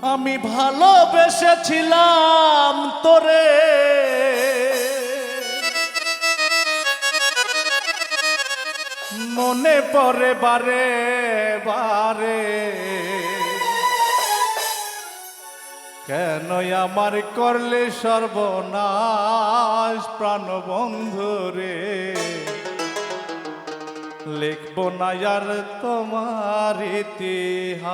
আমি ভালোবেসেছিলাম তোরে, মনে পড়ে বারে বারে, কেন আমার করলে সর্বনাশ প্রাণ বন্ধু রে। লিখব না আর তোমার ইতিহাস,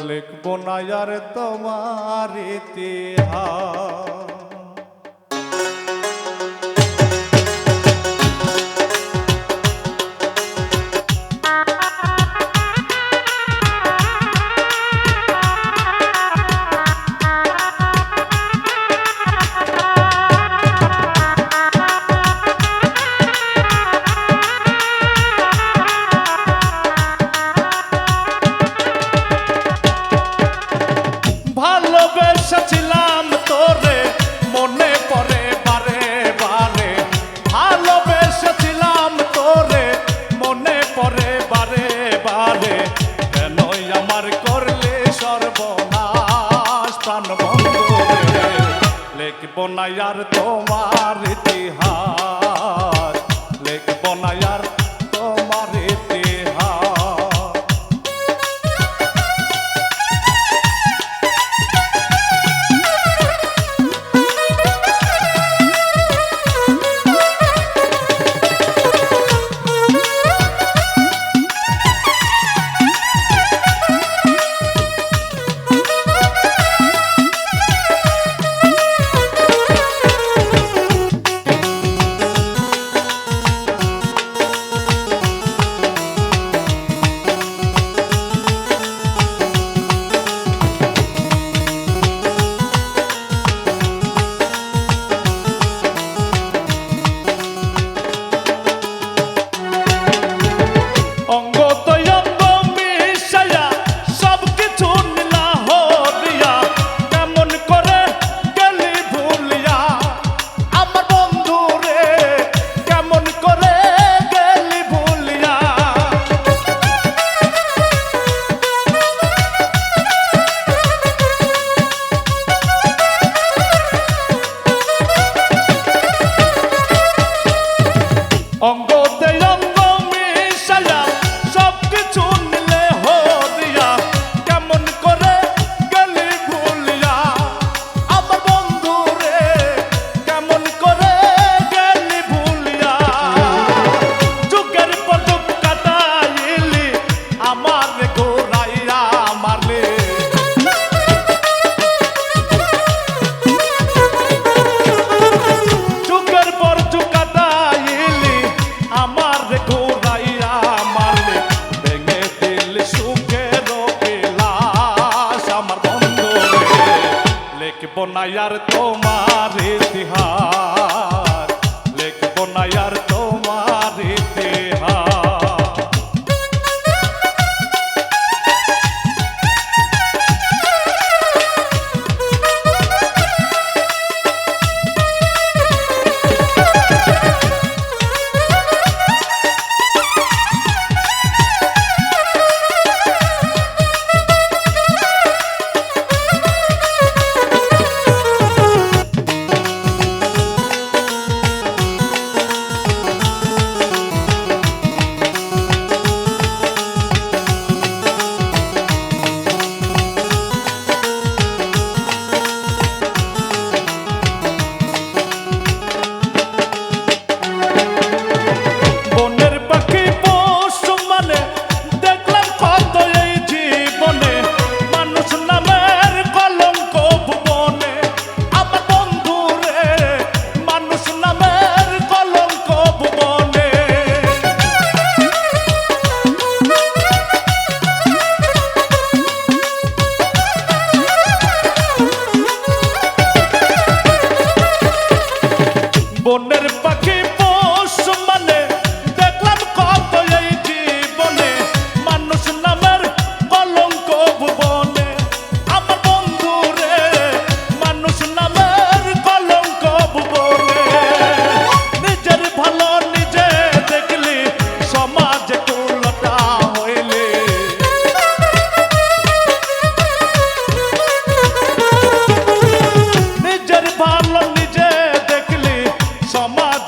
লিখব না আর তোমার ইতিহাস। ভালোবেসেছিলাম তোরে, মনে পড়ে বারে বারে, ভালোবেসেছিলাম তোরে, মনে পড়ে বারে বারে, কেন আমার করলে সর্বনাশ প্রাণ বন্ধু রে। লিখব না আর তোমার ইতিহাস, লিখব না আর তোমার ইতিহাস। অঙ্গতে অঙ্গ মিশায়া সব কিছু নিলে হরিয়া, কেমন করে গেলি ভুলিয়া আমার বন্ধু রে, কেমন করে গেলি ভুলিয়া। যুগের পর যুগ কাটাইলি আমার ঘোরাইয়া মারলে, যুগের পর যুগ কাটাইলি আমার ঘোরাইয়া মারলে, ভেঙে দিল সুখের বিলাস আমার বন্ধু রে। লিখব না আর তোমার ইতিহাস, লিখব না আর তোমার ইতিহাস।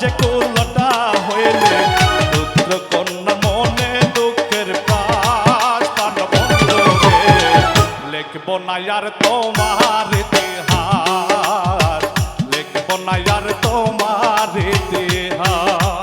যে কুলটা হইলে পুত্র কন্যা মনে দুঃখের পাশ প্রাণবন্ধু রে লিখব না আর তোমার ইতিহাস লিখব না আর তোমার ইতিহাস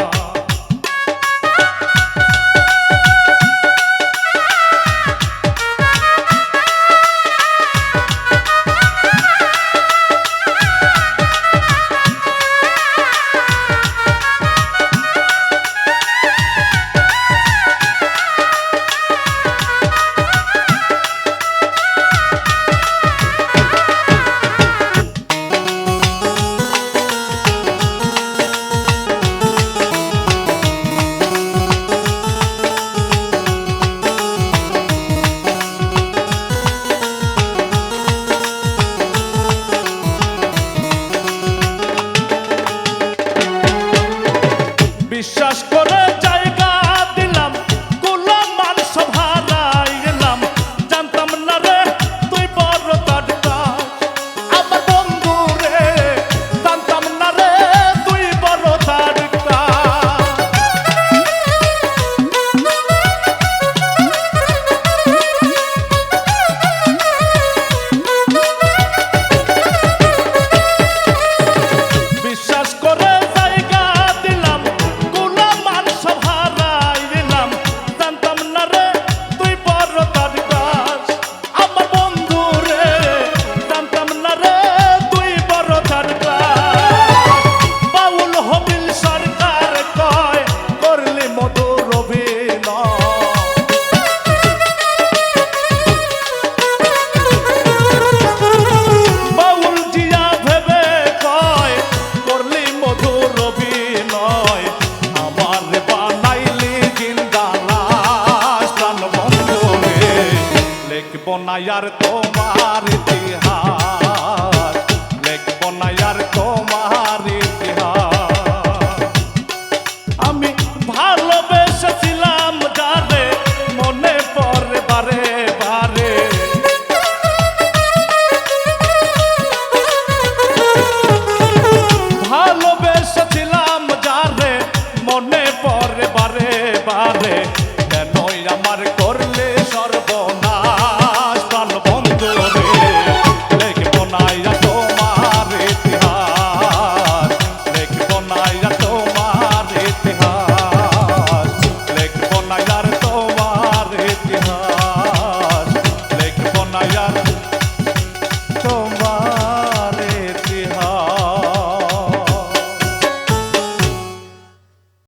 বিশ্বাস করে জায়গা দিলাম গোলাম মানুষ ভাড়াই এলাম জানতাম না রে তুই বড় তাডকা আমার বন্ধু রে জানতাম না রে তুই বড় তাডকা বিশ্বাস করে লিখব না আর তোমার ইতিহাস লিখব না আর তোমার ইতিহাস আমি ভালোবেসেছিলাম যারে মনে পড়ে বারে বারে ভালোবেসেছিলাম যারে মনে পড়ে বারে বারে কেনই আমার করলে সর্বনাশ প্রাণবন্ধু রে লিখব না আর তোমার ইতিহাস লিখব না আর তোমার ইতিহাস লিখব না আর তোমার ইতিহাস লিখব না আর